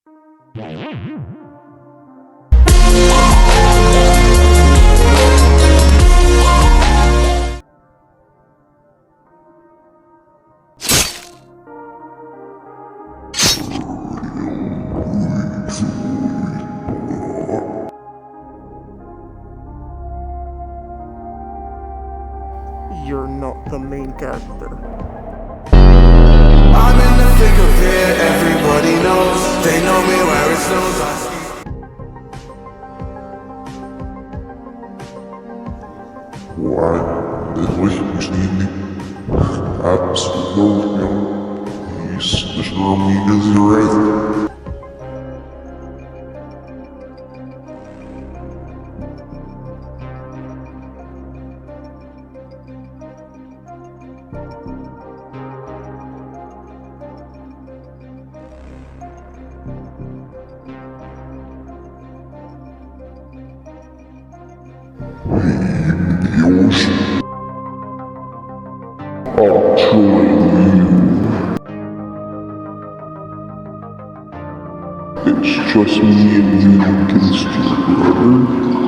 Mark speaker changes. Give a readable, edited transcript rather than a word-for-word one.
Speaker 1: You're not the main character.
Speaker 2: I'm in the thick of it, everybody knows. They know me where it snows.
Speaker 3: Why? Richtig nicht. Absolut no. He's just wrong, he is right. Deus actually it's just me and you against your brother.